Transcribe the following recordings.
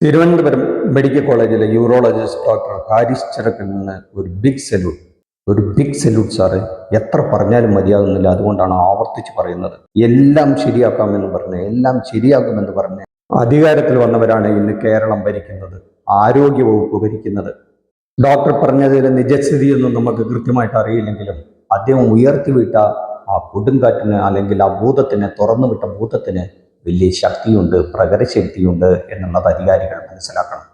Thiruvananthapuram medical കോളേജിലെ urologist doctor Haris ചിറക്കലിന് ഒരു big salute സാറേ. എത്ര പറഞ്ഞാലും മതിയാകുന്നില്ല, അതുകൊണ്ടാണ് ആവർത്തിച്ച് പറയുന്നത്. എല്ലാം ശരിയാകുമെന്ന് പറഞ്ഞ് അധികാരത്തിൽ വന്നവരാണ് ഇന്ന് കേരളം ഭരിക്കുന്നത്, ആരോഗ്യവകുപ്പ് ഭരിക്കുന്നത്. ഡോക്ടർ പറഞ്ഞതിലെ നിജസ്ഥിതിയൊന്നും നമുക്ക് കൃത്യമായിട്ട് അറിയില്ലെങ്കിലും അദ്ദേഹം ഉയർത്തിവിട്ട ആ കൊടുങ്കാറ്റിന്, അല്ലെങ്കിൽ ആ ഭൂതത്തിന്, തുറന്നുവിട്ട ഭൂതത്തിന് വലിയ ശക്തിയുണ്ട്, പ്രകരശക്തിയുണ്ട് എന്നുള്ളത് അധികാരികൾ മനസ്സിലാക്കണം.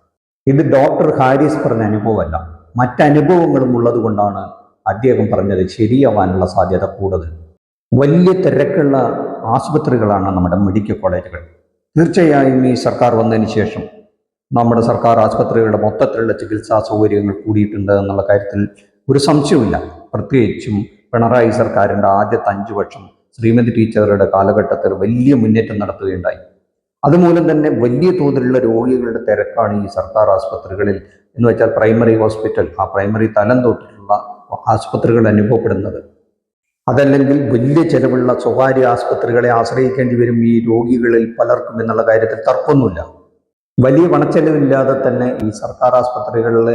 ഇത് ഡോക്ടർ ഹാരിസ് പറഞ്ഞ അനുഭവമല്ല, മറ്റനുഭവങ്ങളും ഉള്ളത് കൊണ്ടാണ് അദ്ദേഹം പറഞ്ഞത് ശരിയാവാനുള്ള സാധ്യത കൂടുതൽ. വലിയ തിരക്കുള്ള ആശുപത്രികളാണ് നമ്മുടെ മെഡിക്കൽ കോളേജുകൾ. തീർച്ചയായും ഈ സർക്കാർ വന്നതിന് ശേഷം നമ്മുടെ സർക്കാർ ആശുപത്രികളുടെ മൊത്തത്തിലുള്ള ചികിത്സാ സൗകര്യങ്ങൾ കൂടിയിട്ടുണ്ട് എന്നുള്ള കാര്യത്തിൽ ഒരു സംശയവുമില്ല. പ്രത്യേകിച്ചും പിണറായി സർക്കാരിൻ്റെ ആദ്യത്തെ 5 വർഷം ശ്രീമതി ടീച്ചറുടെ കാലഘട്ടത്തിൽ വലിയ മുന്നേറ്റം നടത്തുകയുണ്ടായി. അതുമൂലം തന്നെ വലിയ തോതിലുള്ള രോഗികളുടെ തിരക്കാണ് ഈ സർക്കാർ ആശുപത്രികളിൽ, എന്ന് വെച്ചാൽ പ്രൈമറി ഹോസ്പിറ്റൽ, ആ പ്രൈമറി തലം തൊട്ടിട്ടുള്ള ആശുപത്രികൾ അനുഭവപ്പെടുന്നത്. അതല്ലെങ്കിൽ വലിയ ചെലവുള്ള സ്വകാര്യ ആശുപത്രികളെ ആശ്രയിക്കേണ്ടി വരും ഈ രോഗികളിൽ പലർക്കും എന്നുള്ള കാര്യത്തിൽ തർക്കമൊന്നുമില്ല. വലിയ പണച്ചെലവില്ലാതെ തന്നെ ഈ സർക്കാർ ആശുപത്രികളിൽ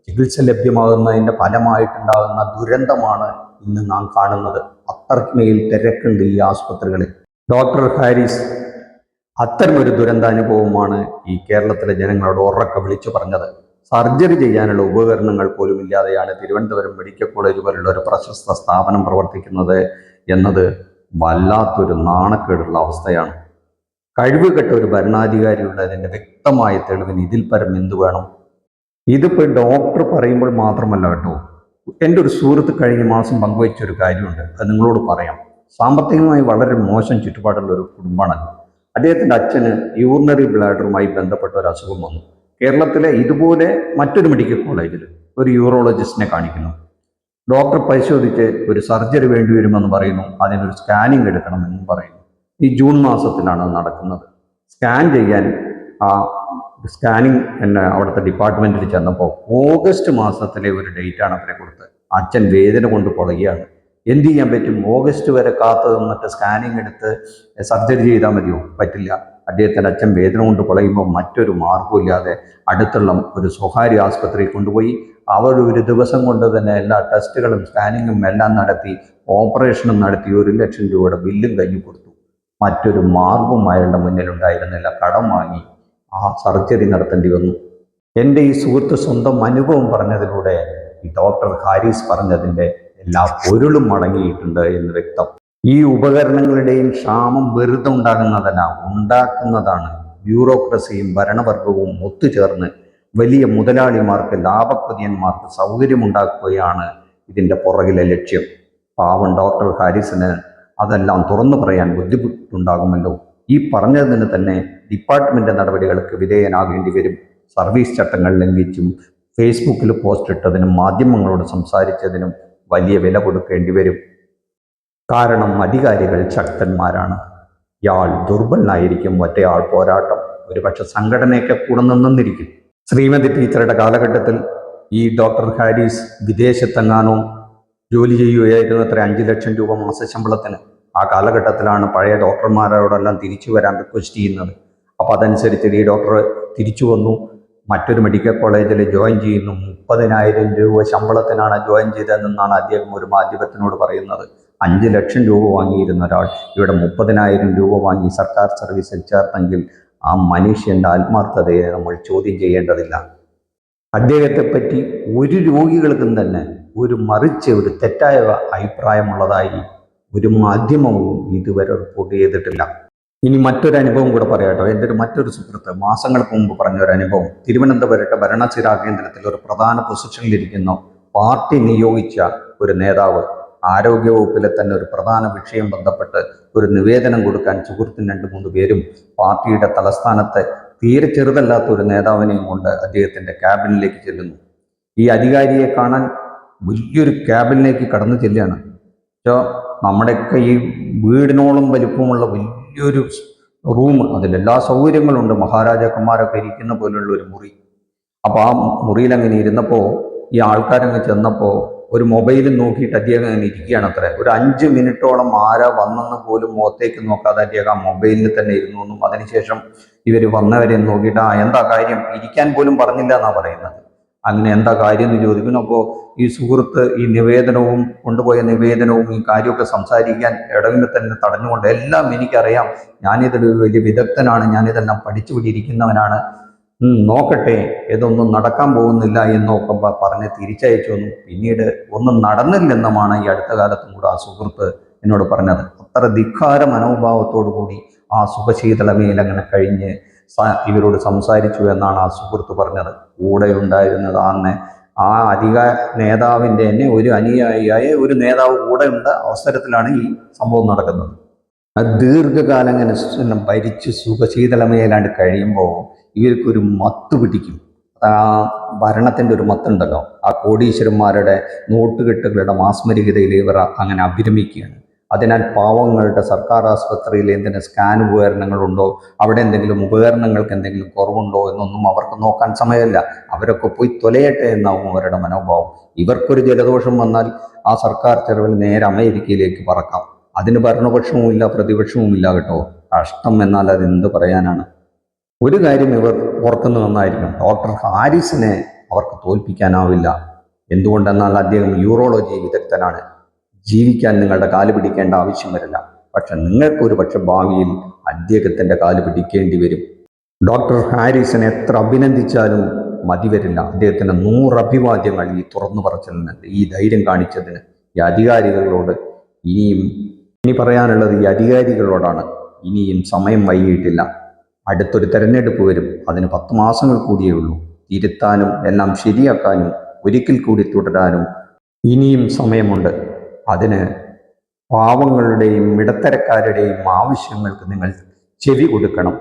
ചികിത്സ ലഭ്യമാകുന്നതിൻ്റെ ഫലമായിട്ടുണ്ടാകുന്ന ദുരന്തമാണ് ഇന്ന് നാം കാണുന്നത്. അത്രയ്ക്കുമേൽ തിരക്കുണ്ട് ഈ ആശുപത്രികളിൽ. ഡോക്ടർ ഹാരിസ് അത്തരമൊരു ദുരന്താനുഭവമാണ് ഈ കേരളത്തിലെ ജനങ്ങളോട് ഉറക്കെ വിളിച്ചു പറഞ്ഞത്. സർജറി ചെയ്യാനുള്ള ഉപകരണങ്ങൾ പോലും ഇല്ലാതെയാണ് തിരുവനന്തപുരം മെഡിക്കൽ കോളേജ് പോലുള്ള ഒരു പ്രശസ്ത സ്ഥാപനം പ്രവർത്തിക്കുന്നത് എന്നത് വല്ലാത്തൊരു നാണക്കേടുള്ള അവസ്ഥയാണ്. കഴിവുകെട്ട ഒരു ഭരണാധികാരിയുള്ളതിൻ്റെ വ്യക്തമായ തെളിവിന് ഇതിൽ പരം എന്തു വേണം? ഇതിപ്പോൾ ഡോക്ടർ പറയുമ്പോൾ മാത്രമല്ല കേട്ടോ. എൻ്റെ ഒരു സുഹൃത്ത് കഴിഞ്ഞ മാസം പങ്കുവച്ചൊരു കാര്യമുണ്ട്, അത് നിങ്ങളോട് പറയാം. സാമ്പത്തികമായി വളരെ മോശം ചുറ്റുപാടുള്ള ഒരു കുടുംബമാണ്. അദ്ദേഹത്തിൻ്റെ അച്ഛന് യൂറിനറി ബ്ലാഡറുമായി ബന്ധപ്പെട്ട ഒരു അസുഖം വന്നു. കേരളത്തിലെ ഇതുപോലെ മറ്റൊരു മെഡിക്കൽ കോളേജിൽ ഒരു യൂറോളജിസ്റ്റിനെ കാണിക്കുന്നു. ഡോക്ടർ പരിശോധിച്ച് ഒരു സർജറി വേണ്ടി വരുമെന്ന് പറയുന്നു, അതിനൊരു സ്കാനിങ് എടുക്കണമെന്നും പറയുന്നു. ഈ ജൂൺ മാസത്തിലാണ് നടക്കുന്നത്. സ്കാൻ ചെയ്യാൻ ആ സ്കാനിങ് അവിടുത്തെ ഡിപ്പാർട്ട്മെൻറ്റിൽ ചെന്നപ്പോൾ ഓഗസ്റ്റ് മാസത്തിലെ ഒരു ഡേറ്റാണ് അവരെ കൊടുത്തത്. അച്ഛൻ വേദന കൊണ്ട് പുളയുകയാണ്. എന്ത് ചെയ്യാൻ പറ്റും? ഓഗസ്റ്റ് വരെ കാത്തു നിന്നിട്ട് സ്കാനിങ് എടുത്ത് സർജറി ചെയ്താൽ മതിയോ? പറ്റില്ല. അദ്ദേഹത്തിൻ്റെ അച്ഛൻ വേദന കൊണ്ട് പുളയുമ്പോൾ മറ്റൊരു മാർഗമില്ലാതെ അടുത്തുള്ള ഒരു സ്വകാര്യ ആശുപത്രിയിൽ കൊണ്ടുപോയി അവർ ഒരു ദിവസം കൊണ്ട് തന്നെ എല്ലാ ടെസ്റ്റുകളും സ്കാനിങ്ങും എല്ലാം നടത്തി, ഓപ്പറേഷനും നടത്തി 1 ലക്ഷം രൂപയുടെ ബില്ലും കഴിഞ്ഞു കൊടുത്തു. മറ്റൊരു മാർഗവും അയാളുടെ മുന്നിലുണ്ടായിരുന്നില്ല. കടം വാങ്ങി ആ സർജറി നടത്തേണ്ടി വന്നു. എൻ്റെ ഈ സുഹൃത്ത് സ്വന്തം അനുഭവം പറഞ്ഞതിലൂടെ ഈ ഡോക്ടർ ഹാരിസ് പറഞ്ഞതിൻ്റെ എല്ലാ പൊരുളും അടങ്ങിയിട്ടുണ്ട് എന്ന് വ്യക്തം. ഈ ഉപകരണങ്ങളുടെയും ക്ഷാമം വെറുതെ ഉണ്ടാക്കുന്നതാണ്. ബ്യൂറോക്രസിയും ഭരണവർഗവും ഒത്തുചേർന്ന് വലിയ മുതലാളിമാർക്ക്, ലാഭക്കൊതിയന്മാർക്ക് സൗകര്യമുണ്ടാക്കുകയാണ് ഇതിൻ്റെ പുറകിലെ ലക്ഷ്യം. പാവം ഡോക്ടർ ഹാരിസിന് അതെല്ലാം തുറന്നു പറയാൻ ബുദ്ധിമുട്ടുണ്ടാകുമല്ലോ. ഈ പറഞ്ഞതിന് തന്നെ ഡിപ്പാർട്ട്മെൻ്റ് നടപടികൾക്ക് വിധേയനാകേണ്ടി വരും. സർവീസ് ചട്ടങ്ങൾ ലംഘിച്ചും ഫേസ്ബുക്കിൽ പോസ്റ്റ് ഇട്ടതിനും മാധ്യമങ്ങളോട് സംസാരിച്ചതിനും വലിയ വില കൊടുക്കേണ്ടി വരും. കാരണം അധികാരികൾ ശക്തന്മാരാണ്. ഇയാൾ ദുർബലനായിരിക്കും, മറ്റേയാൾ പോരാട്ടം. ഒരുപക്ഷെ സംഘടനയൊക്കെ കൂടെ നിന്നിരിക്കും. ശ്രീമതി ടീച്ചറുടെ കാലഘട്ടത്തിൽ ഈ ഡോക്ടർ ഹാരിസ് വിദേശത്തെങ്ങാനോ ജോലി ചെയ്യുകയായിരുന്നു. അത്ര 5 ലക്ഷം രൂപ മാസശമ്പളത്തിന്. ആ കാലഘട്ടത്തിലാണ് പഴയ ഡോക്ടർമാരോടെല്ലാം തിരിച്ചു വരാൻ റിക്വസ്റ്റ് ചെയ്യുന്നത്. അപ്പോൾ അതനുസരിച്ച് ഈ ഡോക്ടർ തിരിച്ചു വന്നു, മറ്റൊരു മെഡിക്കൽ കോളേജിൽ ജോയിൻ ചെയ്യുന്നു. 30,000 രൂപ ശമ്പളത്തിനാണ് ജോയിൻ ചെയ്തതെന്നാണ് അദ്ദേഹം ഒരു മാധ്യമത്തിനോട് പറയുന്നത്. 5 ലക്ഷം രൂപ വാങ്ങിയിരുന്ന ഒരാൾ ഇവിടെ 30,000 രൂപ വാങ്ങി സർക്കാർ സർവീസിൽ ചേർത്തെങ്കിൽ ആ മനുഷ്യൻ്റെ ആത്മാർത്ഥതയെ നമ്മൾ ചോദ്യം ചെയ്യേണ്ടതില്ല. അദ്ദേഹത്തെപ്പറ്റി ഒരു രോഗികൾക്കും തന്നെ മറിച്ച് ഒരു തെറ്റായ അഭിപ്രായമുള്ളതായി ഒരു മാധ്യമവും ഇതുവരെ റിപ്പോർട്ട് ചെയ്തിട്ടില്ല. ഇനി മറ്റൊരു അനുഭവം കൂടെ പറയാട്ടോ. എൻ്റെ മറ്റൊരു സുഹൃത്ത് മാസങ്ങൾക്ക് മുമ്പ് പറഞ്ഞൊരു അനുഭവം. തിരുവനന്തപുരത്തെ ഭരണസിരാ കേന്ദ്രത്തിൽ ഒരു പ്രധാന പൊസിഷനിലിരിക്കുന്ന പാർട്ടി നിയോഗിച്ച ഒരു നേതാവ് ആരോഗ്യവകുപ്പിലെ തന്നെ ഒരു പ്രധാന വിഷയം ബന്ധപ്പെട്ട് ഒരു നിവേദനം കൊടുക്കാൻ സുഹൃത്തിന് 2-3 പേരും പാർട്ടിയുടെ തലസ്ഥാനത്തെ തീരെ ചെറുതല്ലാത്ത ഒരു നേതാവിനെയും കൊണ്ട് അദ്ദേഹത്തിൻ്റെ ക്യാബിനിലേക്ക് ചെല്ലുന്നു. ഈ അധികാരിയെ കാണാൻ വലിയൊരു ക്യാബിനിലേക്ക് കടന്നു ചെല്ലുകയാണ്. നമ്മുടെയൊക്കെ ഈ വീടിനോളം വലിപ്പമുള്ള വലിയൊരു റൂം, അതിലെല്ലാ സൗകര്യങ്ങളുണ്ട്. മഹാരാജാക്കന്മാരൊക്കെ ഇരിക്കുന്ന പോലുള്ള ഒരു മുറി. അപ്പോൾ ആ മുറിയിൽ അങ്ങനെ ഇരുന്നപ്പോൾ ഈ ആൾക്കാരങ്ങ് ചെന്നപ്പോൾ ഒരു മൊബൈലും നോക്കിയിട്ട് അദ്ദേഹം അങ്ങനെ ഇരിക്കുകയാണ്. ഒരു 5 മിനിറ്റോളം ആരാ വന്നെന്ന് പോലും മുഖത്തേക്ക് നോക്കാതെ അദ്ദേഹം ആ മൊബൈലിൽ തന്നെ ഇരുന്നു എന്നും അതിനുശേഷം ഇവർ വന്നവരെ നോക്കിയിട്ട് എന്താ കാര്യം, ഇരിക്കാൻ പോലും പറഞ്ഞില്ല എന്നാ പറയുന്നത്. അങ്ങനെ എന്താ കാര്യം എന്ന് ചോദിക്കുന്നു. അപ്പോൾ ഈ സുഹൃത്ത് ഈ നിവേദനവും കൊണ്ടുപോയ നിവേദനവും ഈ കാര്യമൊക്കെ സംസാരിക്കാൻ ഇടവിൽ തന്നെ തടഞ്ഞുകൊണ്ട്, എല്ലാം എനിക്കറിയാം, ഞാനിതിൽ വലിയ വിദഗ്ധനാണ്, ഞാനിതെല്ലാം പഠിച്ചുപിടിയിരിക്കുന്നവനാണ്, നോക്കട്ടെ, ഇതൊന്നും നടക്കാൻ പോകുന്നില്ല എന്നൊക്കെ പറഞ്ഞ് തിരിച്ചയച്ചു വന്നു. പിന്നീട് ഒന്നും നടന്നില്ലെന്നുമാണ് ഈ അടുത്ത കാലത്തും കൂടെ ആ സുഹൃത്ത് എന്നോട് പറഞ്ഞത്. അത്ര ധിക്കാര മനോഭാവത്തോടു കൂടി ആ സുഖശീതളമയിൽ അങ്ങനെ കഴിഞ്ഞ് ഇവരോട് സംസാരിച്ചു എന്നാണ് ആ സുഹൃത്ത് പറഞ്ഞത്. കൂടെ ഉണ്ടായിരുന്നത് ആ നേതാവിൻ്റെ തന്നെ ഒരു അനുയായിയായ ഒരു നേതാവ് കൂടെ ഉണ്ട അവസരത്തിലാണ് ഈ സംഭവം നടക്കുന്നത്. ദീർഘകാലം ഇങ്ങനെ ഭരിച്ച് സുഖശീതളമയിലാണ്ട് കഴിയുമ്പോൾ ഇവർക്കൊരു മത്ത് പിടിക്കും. ആ ഭരണത്തിൻ്റെ ഒരു മത്തുണ്ടല്ലോ, ആ കോടീശ്വരന്മാരുടെ നോട്ടുകെട്ടുകളുടെ മാസ്മരികതയിൽ ഇവർ അങ്ങനെ അഭിരമിക്കുകയാണ്. അതിനാൽ പാവങ്ങളുടെ സർക്കാർ ആസ്പത്രിയിൽ എന്തെങ്കിലും സ്കാൻ ഉപകരണങ്ങളുണ്ടോ, അവിടെ എന്തെങ്കിലും ഉപകരണങ്ങൾക്ക് എന്തെങ്കിലും കുറവുണ്ടോ എന്നൊന്നും അവർക്ക് നോക്കാൻ സമയമില്ല. അവരൊക്കെ പോയി തൊലയട്ടെ എന്നാവും അവരുടെ മനോഭാവം. ഇവർക്കൊരു ജലദോഷം വന്നാൽ ആ സർക്കാർ ചെലവിൽ നേരെ അമേരിക്കയിലേക്ക് പറക്കാം. അതിന് ഭരണപക്ഷവും ഇല്ല പ്രതിപക്ഷവും ഇല്ല കേട്ടോ. കഷ്ടം എന്നാൽ അത് എന്ത് പറയാനാണ്. ഒരു കാര്യം ഇവർ ഓർക്കുന്നു നന്നായിരിക്കും, ഡോക്ടർ ഹാരിസിനെ അവർക്ക് തോൽപ്പിക്കാനാവില്ല. എന്തുകൊണ്ടെന്നാൽ അദ്ദേഹം യൂറോളജി വിദഗ്ധനാണ്. ജീവിക്കാൻ നിങ്ങളുടെ കാല് പിടിക്കേണ്ട ആവശ്യം വരില്ല. പക്ഷെ നിങ്ങൾക്കൊരു പക്ഷെ ഭാവിയിൽ അദ്ദേഹത്തിൻ്റെ കാല് പിടിക്കേണ്ടി വരും. ഡോക്ടർ ഹാരിസിനെ എത്ര അഭിനന്ദിച്ചാലും മതി വരില്ല. അദ്ദേഹത്തിന് 100 അഭിവാദ്യങ്ങൾ ഈ തുറന്നു പറച്ചിലിന്, ഈ ധൈര്യം കാണിച്ചതിന് ഈ അധികാരികളോട്. ഇനി പറയാനുള്ളത് ഈ അധികാരികളോടാണ്. ഇനിയും സമയം വൈകിയിട്ടില്ല. അടുത്തൊരു തെരഞ്ഞെടുപ്പ് വരും. അതിന് 10 മാസങ്ങൾ കൂടിയേ ഉള്ളൂ. തിരുത്താനും എല്ലാം ശരിയാക്കാനും ഒരിക്കൽ കൂടി തുടരാനും ഇനിയും സമയമുണ്ട്. അതിന് പാവങ്ങളുടെയും ഇടത്തരക്കാരുടെയും ആവശ്യങ്ങൾക്ക് നിങ്ങൾ ചെവി കൊടുക്കണം.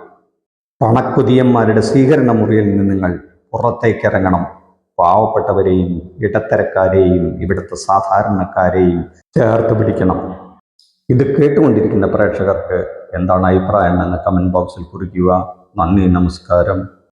പണക്കുതിയന്മാരുടെ സ്വീകരണ മുറിയിൽ നിന്ന് നിങ്ങൾ പുറത്തേക്കിറങ്ങണം. പാവപ്പെട്ടവരെയും ഇടത്തരക്കാരെയും ഇവിടുത്തെ സാധാരണക്കാരെയും ചേർത്ത് പിടിക്കണം. ഇത് കേട്ടുകൊണ്ടിരിക്കുന്ന പ്രേക്ഷകർക്ക് എന്താണ് അഭിപ്രായം എന്ന് കമൻറ്റ് ബോക്സിൽ കുറിക്കുക. നന്ദി, നമസ്കാരം.